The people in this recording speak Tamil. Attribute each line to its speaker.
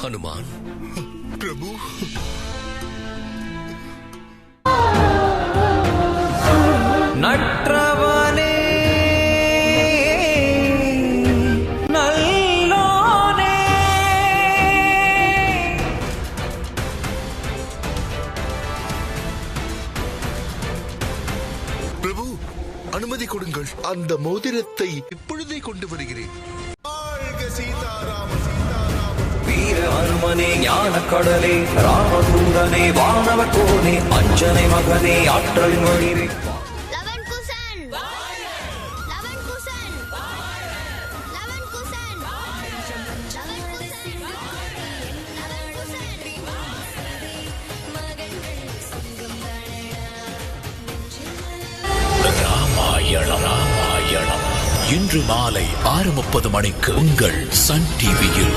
Speaker 1: ஹனுமான்.
Speaker 2: பிரபு,
Speaker 3: நற்றவனே நல்லோனே.
Speaker 2: பிரபு, அனுமதி கொடுங்கள். அந்த மோதிரத்தை இப்பொழுதே கொண்டு வருகிறேன்.
Speaker 3: வீர அனுமனே, ஞான கடலே, ராமதூதனே, வானவர் கோனே, அஞ்சனை மகனே, ஆற்றல் மொழிவே.
Speaker 1: ராமாயணம் இன்று மாலை 6:30 மணிக்கு உங்கள் சன் டிவியில்.